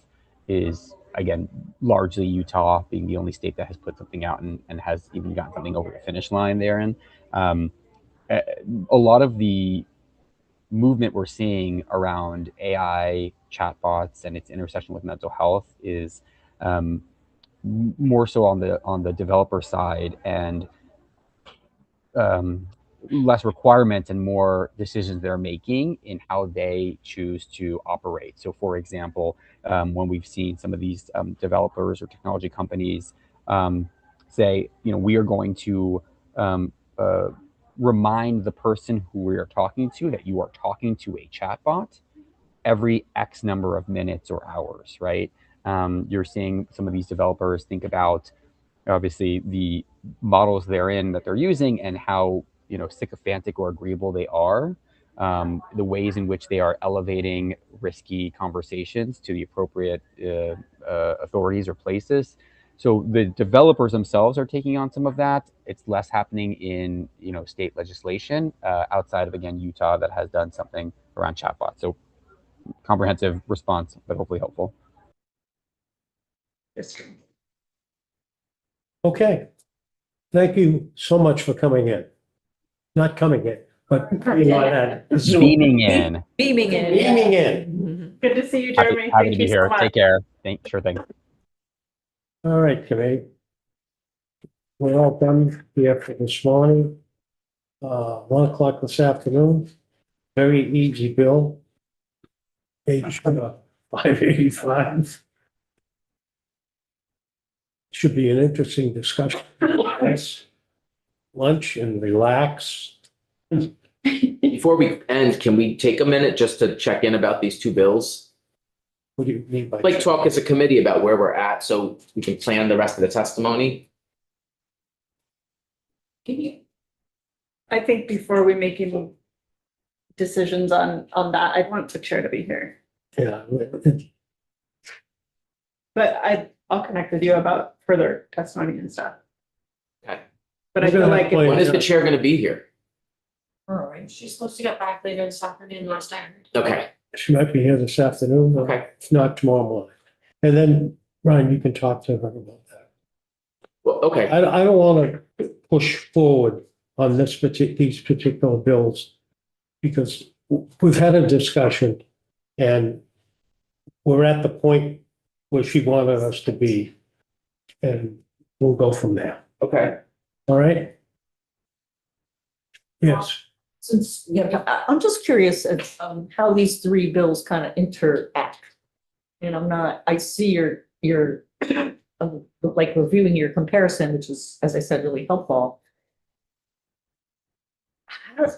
is again largely Utah being the only state that has put something out and has even gotten something over the finish line therein. A lot of the movement we're seeing around AI chatbots and its intersection with mental health is more so on the developer side, and less requirements and more decisions they're making in how they choose to operate. So for example, when we've seen some of these developers or technology companies say, we are going to remind the person who we are talking to that you are talking to a chatbot every X number of minutes or hours, right? You're seeing some of these developers think about, obviously, the models that they're using and how sycophantic or agreeable they are, the ways in which they are elevating risky conversations to the appropriate authorities or places. So the developers themselves are taking on some of that. It's less happening in state legislation outside of, again, Utah, that has done something around chatbots. So comprehensive response, but hopefully helpful. Okay. Thank you so much for coming in. Not coming in, but being on that Zoom. Beaming in. Beaming in. Beaming in. Good to see you, Jeremy. Happy to Thank be you so here. much. Take care. Sure thing. All right, committee. we're all done here for this morning. 1 o'clock this afternoon, very easy bill. Page 585. Should be an interesting discussion. Nice lunch and relax. Before we end, can we take a minute just to check in about these two bills? What do you mean by? Like talk as a committee about where we're at so we can plan the rest of the testimony? Can you, I think before we make any decisions on that, I'd want the chair to be here. Yeah, But I'll connect with you about further testimony and stuff. Okay. But I We're feel gonna like, have When is the chair gonna be here? all right. She's supposed to get back later this afternoon, last I heard. Okay, she might be here this afternoon. or okay. If not, tomorrow morning. And then, Ryan, you can talk to her about that. Well, okay. I don't want to push forward on these particular bills because we've had a discussion and we're at the point where she wanted us to be, and we'll go from there. Okay. All right? Yes. Since, I'm just curious of how these three bills kind of interact. And I see your like reviewing your comparison, which is, as I said, really helpful.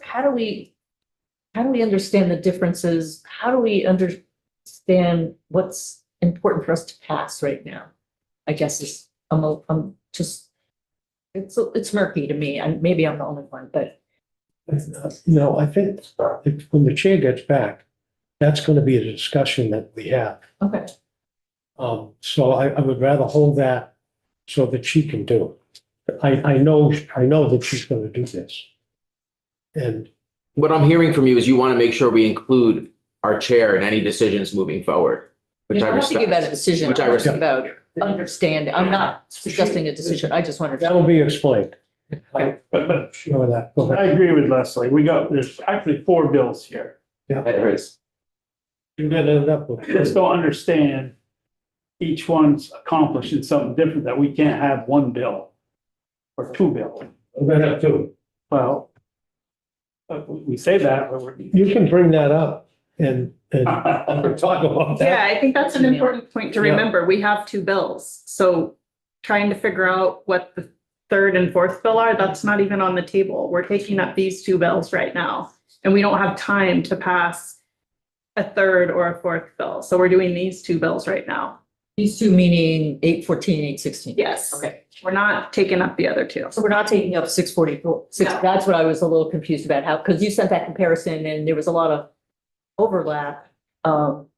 How do we understand the differences? How do we understand what's important for us to pass right now? I guess I'm just, it's murky to me, and maybe I'm the only one, but. No, I think when the chair gets back, that's going to be a discussion that we have. Okay. So I would rather hold that so that she can do it. I know that she's going to do this. And What I'm hearing from you is you want to make sure we include our chair in any decisions moving forward, which I I'm not thinking about a respect. decision. Which I I'm thinking respect. about understanding. I'm not suggesting a decision. I just wonder. that will be explained. Okay. But sure that. Go I ahead. agree with Leslie. there's actually 4 bills here. There is. You're going to end up with. I just don't understand each one's accomplishing something different, that we can't have one bill or 2 bills. We're going to have to. Well, we say that, but we're. You can bring that up and talk about that. yeah, I think that's an important point to Yeah. remember. We have two bills. So trying to figure out what the third and fourth bill are, that's not even on the table. We're taking up these two bills right now. And we don't have time to pass a third or a fourth bill. So we're doing these two bills right now. These two meaning 814, 816. Yes. Okay. We're not taking up the other two. So we're not taking up 644. No. That's what I was a little confused about, how, because you sent that comparison and there was a lot of overlap.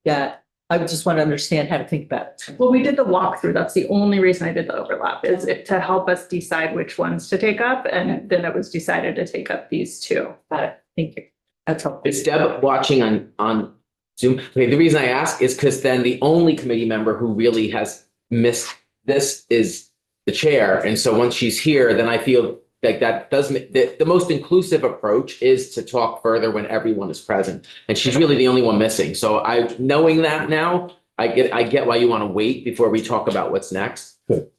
That I would just want to understand how to think about it. Well, we did the walkthrough. That's the only reason I did the overlap, is it to help us decide which ones to take up. And then it was decided to take up these two. Got it. Thank you. That's helpful. Is Deb watching on Zoom? Okay, the reason I ask is because then the only committee member who really has missed this is the chair. And so once she's here, then I feel like that does, the most inclusive approach is to talk further when everyone is present. And she's really the only one missing. So knowing that now, I get why you want to wait before we talk about what's next. Good.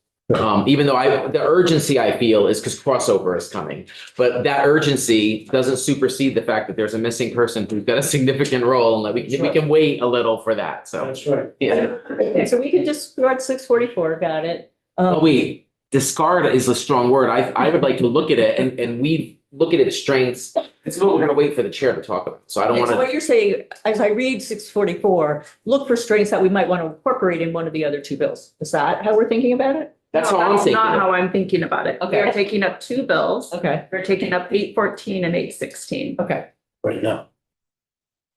Even though the urgency I feel is because crossover is coming, but that urgency doesn't supersede the fact that there's a missing person who's got a significant role, and that we can wait a little for that. So, That's right. yeah. Okay, so we could discard 644, got it. Oh, wait, discard is a strong word. I would like to look at it and we look at its strengths. It's what we're going to wait for the chair to talk about. So I don't Okay, want so to. what you're saying, as I read 644, look for strengths that we might want to incorporate in one of the other two bills. Is that how we're thinking about it? That's No, how I'm thinking. Not how I'm thinking about it. Okay. We're taking up two bills. Okay, We're taking up 814 and 816. okay, Right now.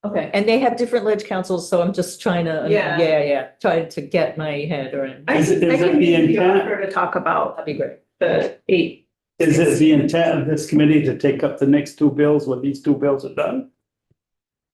okay. And they have different ledge councils, so I'm just trying to, Yeah. trying to get my head around. I Is it can the maybe intent? offer to talk about That'd be great. the 8. Is it the intent of this committee to take up the next 2 bills when these 2 bills are done?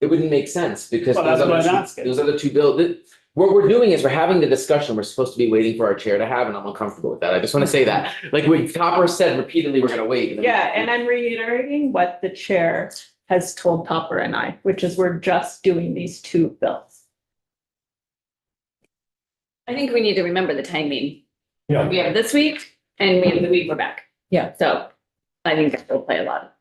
It wouldn't make sense because Well, that's what I'm asking. those other two bills. What we're doing is we're having the discussion we're supposed to be waiting for our chair to have, and I'm uncomfortable with that. I just want to say that. Like when Topper said repeatedly, we're going to wait. and then- Yeah, and I'm reiterating what the chair has told Topper and I, which is we're just doing these two bills. I think we need to remember the timing. Yeah. We have this week and we have the week we're back. Yeah. So I think that will play a lot.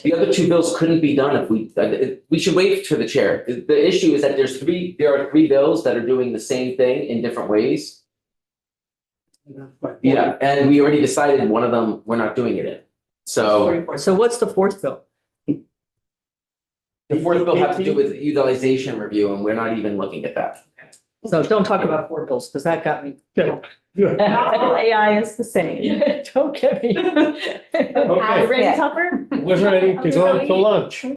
The other two bills couldn't be done if we should wait for the chair. The issue is that there are three bills that are doing the same thing in different ways. Yeah, and we already decided one of them, we're not doing it in. So So what's the fourth bill? the fourth bill has to do with utilization review, and we're not even looking at that. So don't talk about four bills, because that got me. All AI is the same. Don't get me. Okay. Ring topper? We're ready to go to lunch.